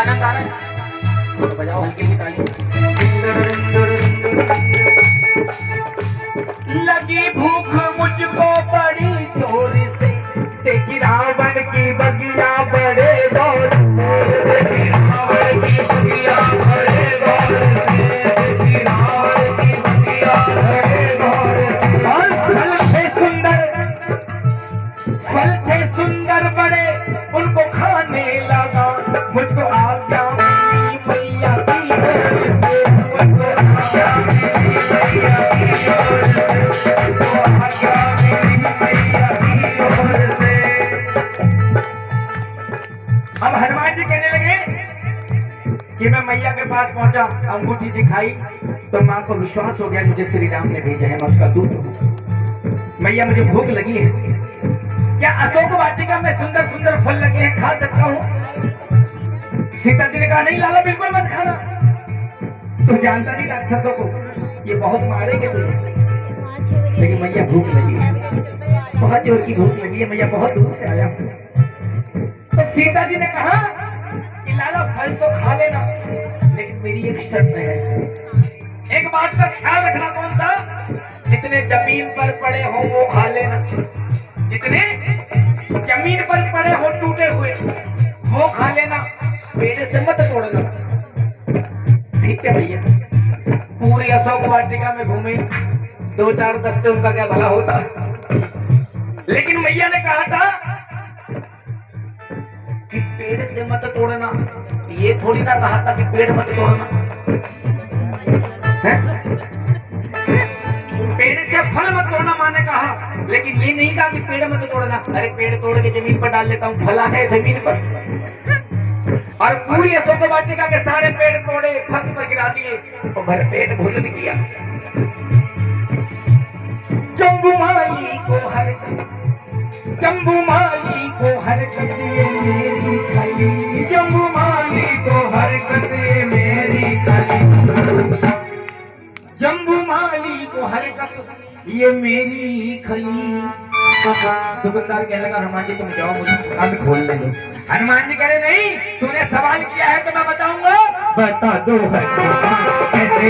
गाना गा रहे हैं तो बजाओ हल्की सी ताली। लगी भूख मुझको बड़ी जोर से, देखी रावण की बगिया बड़े दौर से, देखी रावण की बगिया बड़े दौर से, देखी रावण की बगिया बड़े दौर से। और फल थे सुंदर बड़े, उनको खाने लगा, मुझको आज्ञा मिली मैया की ओर से, मुझको आज्ञा मिली मैया की ओर से, मुझको आज्ञा मिली मैया की ओर से। अब हनुमान जी कहने लगे कि मैं मैया के पास पहुंचा, अंगूठी दिखाई तो मां को विश्वास हो गया मुझे श्री राम ने भेजा है, मैं उसका दूत हूं। मैया मुझे भूख लगी है, क्या अशोक वाटिका में सुंदर सुंदर फल लगे हैं, खा सकता हूं? सीता जी ने कहा नहीं लाला बिल्कुल मत खाना, तू जानता नहीं राक्षसों को, ये बहुत मारेंगे तुझे। लेकिन मैया भूख लगी है, बहुत जोर की भूख लगी है, मैया बहुत दूर से आया हूं। तो सीता जी ने कहा कि लाला फल तो खा लेना, लेकिन मेरी एक शर्त है, एक बात का ख्याल रखना। कौन सा? जितने जमीन पर पड़े हो वो खा लेना, जितने जमीन पर पड़े हो टूटे हुए वो खा लेना, पेड़ से मत तोड़ना। ठीक है भैया। पूरी अशोक वाटिका में घूमे, 2-4 10 से उनका क्या भला होता, लेकिन मैया ने कहा था कि पेड़ से मत तोड़ना, ये थोड़ी ना कहा था कि पेड़ मत तोड़ना है? पेड़ से फल मत तोड़ना माने कहा, लेकिन ये नहीं कहा कि पेड़ मत तोड़ना। अरे पेड़ तोड़ के जमीन पर डाल लेता हूँ, फल आ गए जमीन पर। और पूरी अशोक वाटिका के सारे पेड़ तोड़े, फर्श पर गिरा दिए और भर पेट भोजन किया। जम्बूमाली को हर जम्बूमाली को हरकत मेरी खली, जम्बूमाली को हरकत मेरी खली, जम्बूमाली को हरकत ये मेरी खली। दुकानदार कहने लगा हनुमान जी तुम जाओ, मुझे दुकान खोल ले दो। हनुमान जी कह रहे नहीं, तूने सवाल किया है तो मैं बताऊंगा। बता दो कैसे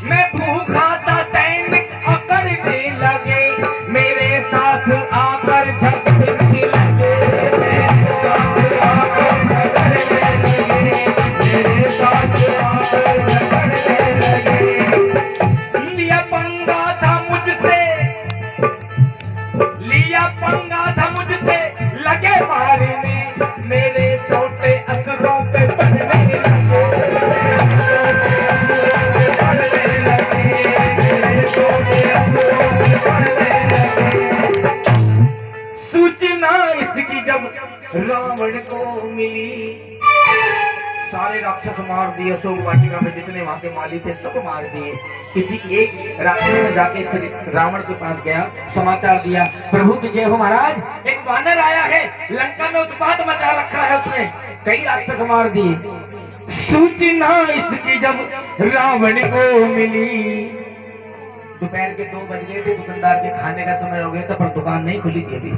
मैं भूखा था सैनिक अकड़ने लगे, मेरे साथ आकर झगड़ने लगे, मेरे साथ आकर झगड़ने लगे, मेरे साथ आकर झगड़ने लगे। लिया पंगा था मुझसे, लिया पंगा था मुझसे, लगे मारने, मेरे छोटे असरों पे पड़ने लगे। सूचना इसकी जब रावण को मिली, सारे राक्षस मार दिए, अशोक वाटिका में जितने वहां के माली थे सब मार दिए। किसी एक राक्षस ने जाके रावण के पास गया, समाचार दिया प्रभु की जय हो महाराज, एक वानर आया है, लंका में उत्पात मचा रखा है, उसने कई राक्षस मार दिए। सूचना इसकी जब रावण को मिली, दोपहर के 2 बज गए थे, दुकानदार के खाने का समय हो गया था, पर दुकान नहीं खुली थी अभी।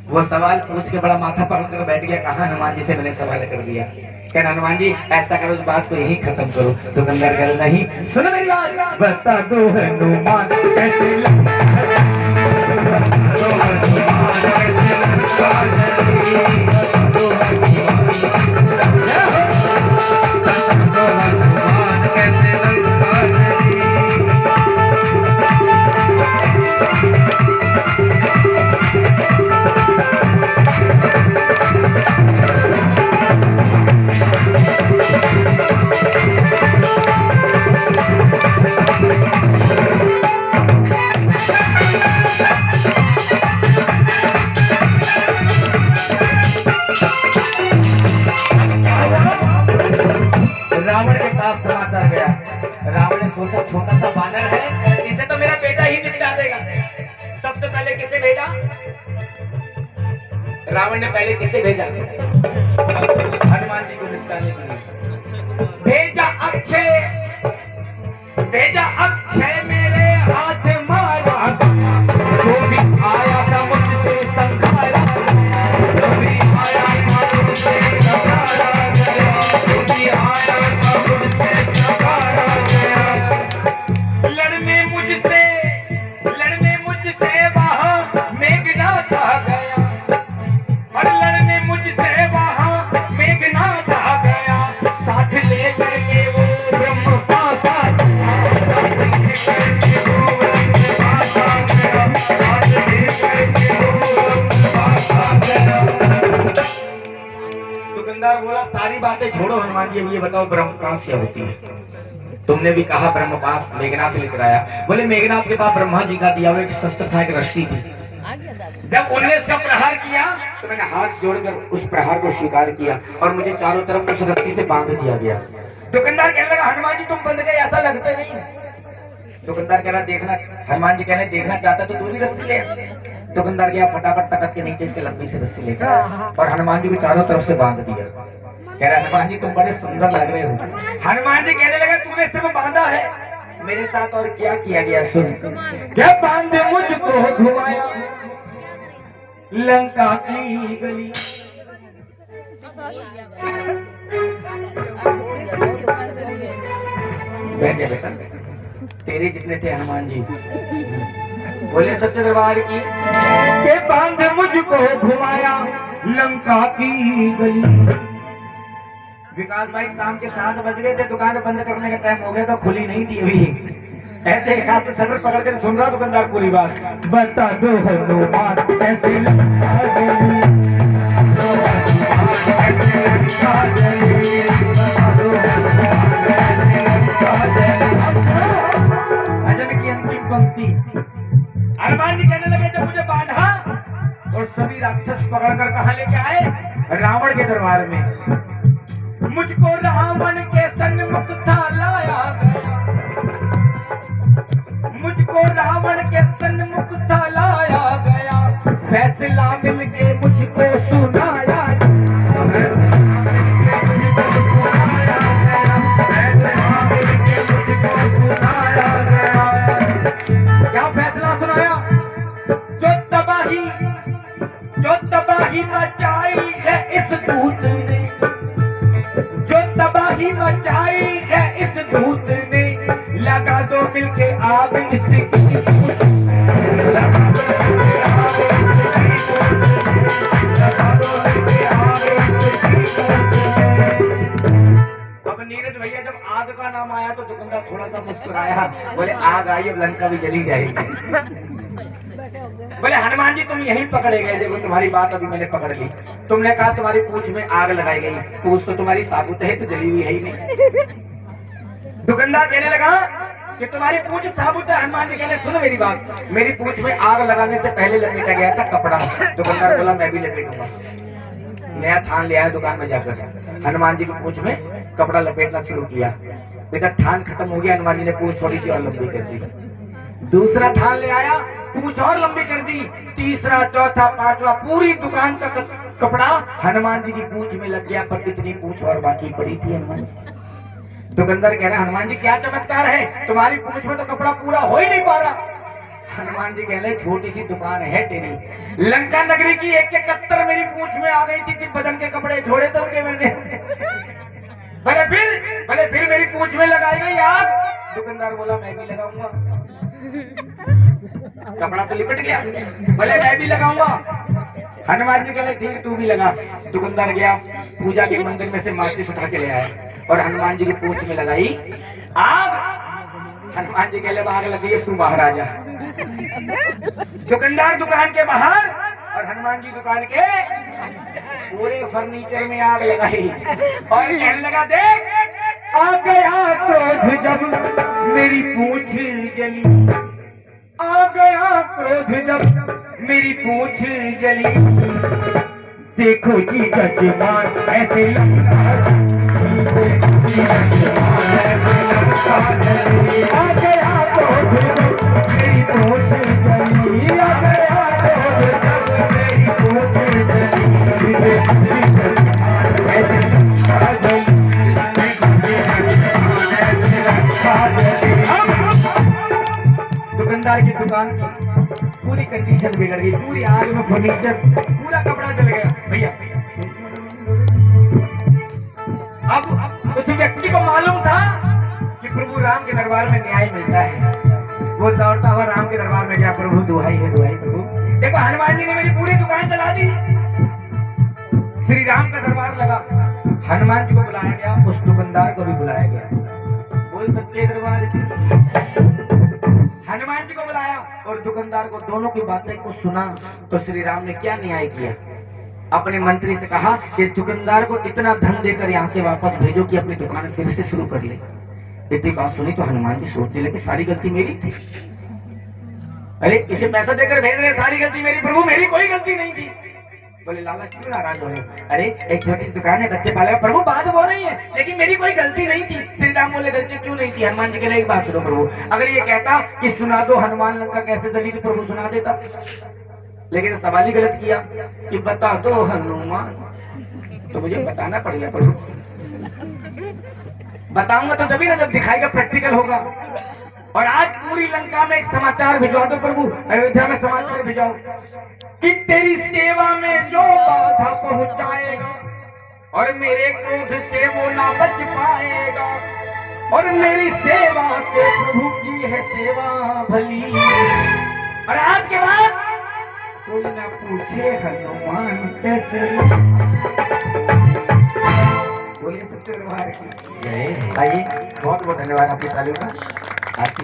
वो सवाल पूछ के बड़ा माथा पकड़ कर बैठ गया, कहा हनुमान जी से मैंने सवाल कर दिया। कहना हनुमान जी ऐसा करो, उस बात को यही खत्म करो। दुकानदार कह नहीं, सुनो मेरी बात, बता दो हनुमान कैसे गया। रावण ने सोचा छोटा सा बानर है, इसे तो मेरा बेटा ही निपटा देगा। सबसे पहले किसे भेजा? रावण ने पहले किसे भेजा? हनुमान जी को निपटाने के लिए भेजा अक्षय मेरे हाथ मारा, जो भी आया था मुझसे संघारा, जो भी आया था मुझसे संघारा गया, जो भी आया था मुझसे संघारा गया। लड़ने मुझसे वहाँ मेघनाथ आ गया, और लड़ने मुझसे वहाँ मेघनाथ आ गया, साथ लेकर के वो ब्रह्म पास आ गया, साथ लेकर के वो ब्रह्म पास आ गया, साथ लेकर के वो ब्रह्म पास आ गया। दुकानदार बोला सारी बातें छोड़ो हनुमान जी, अब ये बताओ ब्रह्मपास क्या होती है? तुमने भी कहा ब्रह्मपास मेघनाथ लेकर आया। बोले मेघनाथ के पास ब्रह्मा जी का दिया हुआ एक शस्त्र था, एक रस्सी थी। जब उन्होंने इसका प्रहार किया तो मैंने हाथ जोड़कर उस प्रहार को स्वीकार किया और मुझे चारों तरफ उस रस्सी से बांध दिया गया। दुकानदार कहने लगा हनुमान जी तुम बंध गए, ऐसा लगते नहीं। दुकानदार कह रहा देखना, हनुमान जी कहने देखना चाहता तो दूसरी रस्सी ले। दुकानदार गया फटाफट तख्त के नीचे इसके लंबी सी रस्सी लेकर और हनुमान जी को चारों तरफ से बांध दिया। कह रहा हनुमान जी तुम बड़े सुंदर लग रहे हो। हनुमान जी कहने लगा तुमने सिर्फ बांधा है, मेरे साथ और क्या किया गया सुन। क्या बांध मुझको घुमाया लंका की गली, बैठ जा बेटा, तेरे जितने थे हनुमान जी। बोले सच्चे दरबार की के बांध मुझको घुमाया लंका की गली। विकास भाई शाम के 7 बज गए थे, दुकान बंद करने का टाइम हो गया तो खुली नहीं थी अभी। ऐसे एक हाथ से शटर पकड़ कर सुन रहा दुकानदार पूरी बात। बता दो हनुमान ऐसे लंका गली, की अंतिम पंक्ति। हनुमान जी कहने लगे जब मुझे बांधा और सभी राक्षस पकड़कर कहां लेके आए? रावण के दरबार में। मुझको रावण के सन्मुख था लाया गया, मुझको रावण के सन्मुख था लाया गया, फैसला मिलके मुझको सुनाया क्या फैसला सुनाया? जो तबाही मचाई है इस दूत ने, जो तबाही मचाई है इस दूत ने, लगा दो मिलके आग इसकी, लगा दो मिलके आग अब नीरज भैया जब आग का नाम आया तो दुकानदार थोड़ा सा मुस्कुराया, बोले आग आई अब लंका भी जली जाएगी। बोले हनुमान जी तुम यहीं पकड़े गए, देखो तुम्हारी बात अभी मैंने पकड़ ली। तुमने कहा तुम्हारी पूंछ में आग लगाई गई, पूंछ तो तुम्हारी साबुत है तो जली हुई है ही नहीं। दुकानदार कहने लगा कि तुम्हारी पूंछ साबुत है। हनुमान जी कहने सुनो मेरी बात, मेरी पूंछ में आग लगाने से पहले लपेटा गया था कपड़ा। दुकानदार बोला मैं भी लपेटूंगा। नया थान ले आया दुकान में जाकर, हनुमान जी की पूंछ में कपड़ा लपेटना शुरू किया। बेटा थान खत्म हो गया, हनुमान जी ने पूंछ थोड़ी सी और लंबी कर दी। दूसरा थान ले आया, पूंछ और लंबी कर दी। तीसरा, चौथा, पांचवा, पूरी दुकान का कपड़ा हनुमान जी की पूंछ में लग गया, पर कितनी पूंछ और बाकी पड़ी थी हनुमान जी। दुकानदार कह रहा हनुमान जी क्या चमत्कार है, तुम्हारी पूंछ में तो कपड़ा पूरा हो ही नहीं पा रहा। हनुमान जी कह रहे छोटी सी दुकान है तेरी, लंका नगरी की 171 मेरी पूंछ में आ गई थी, सिर्फ बदन के कपड़े छोड़े तो उनके मैंने। भले फिर मेरी पूंछ में लगाई गई आग। दुकानदार बोला मैं भी लगाऊंगा, कपड़ा तो लिपट गया, भले मैं भी लगाऊंगा। हनुमान जी कहले ठीक तू भी लगा। दुकानदार गया पूजा के मंदिर में से माचिस उठा के ले आया और हनुमान जी की पूंछ में लगाई आग। हनुमान जी कहले आग लगी है तू बाहर आ जा। दुकानदार दुकान के बाहर और हनुमान जी दुकान के पूरे फर्नीचर में आग लगाई और कहने लगा देख आ गया क्रोध जब मेरी पूंछ जली, आ गया क्रोध जब मेरी पूंछ जली। देखो जी जजमान ऐसे लगता, देखो जी जजमान ऐसे लगता। दुकानदार की दुकान की पूरी कंडीशन बिगड़ गई, पूरी आग में फर्नीचर पूरा कपड़ा जल गया भैया। अब उस व्यक्ति को मालूम था कि प्रभु राम के दरबार में न्याय मिलता है। वो दौड़ता हुआ राम के दरबार में गया, प्रभु दुहाई है प्रभु, देखो हनुमान जी ने मेरी पूरी दुकान चला दी। श्री राम का दरबार लगा, हनुमान जी को बुलाया गया, उस दुकानदार को भी बुलाया गया। बोल सच्चे दरबार की। हनुमान जी को बुलाया और दुकानदार को, दोनों की बातें को सुना। तो श्री राम ने क्या न्याय किया, अपने मंत्री से कहा इस दुकानदार को इतना धन देकर यहाँ से वापस भेजो कि अपनी दुकान फिर से शुरू कर ले। इतनी बात सुनी तो हनुमान जी सोचने लगे सारी गलती मेरी थी। अरे इसे पैसा देकर भेज रहे, सारी गलती मेरी प्रभु, मेरी कोई गलती नहीं थी। बोले लाला क्यों नाराज हो रहे हो? अरे एक छोटी सी दुकान है, बच्चे पाले प्रभु, बात वो नहीं है, लेकिन मेरी कोई गलती नहीं थी। श्री राम बोले गलती क्यों नहीं थी? हनुमान जी के लिए एक बात सुनो प्रभु, अगर ये कहता कि सुना दो हनुमान लंका कैसे जली तो प्रभु सुना देता, लेकिन सवाल ही गलत किया कि बता दो हनुमान, तो मुझे बताना पड़ेगा प्रभु। बताऊंगा तो तभी ना जब दिखाएगा, प्रैक्टिकल होगा। और आज पूरी लंका में एक समाचार भिजवा दो प्रभु, अयोध्या में समाचार भिजवाओ कि तेरी सेवा में जो बाधा पहुंचाएगा और मेरे क्रोध से वो ना बच पाएगा, और मेरी सेवा से प्रभु की है सेवा भली। और आज के बाद कोई ना पूछे हनुमान कैसे। बोलिए सत्य दरबार की। आइए, बहुत बहुत धन्यवाद आपके तालियों का। आज की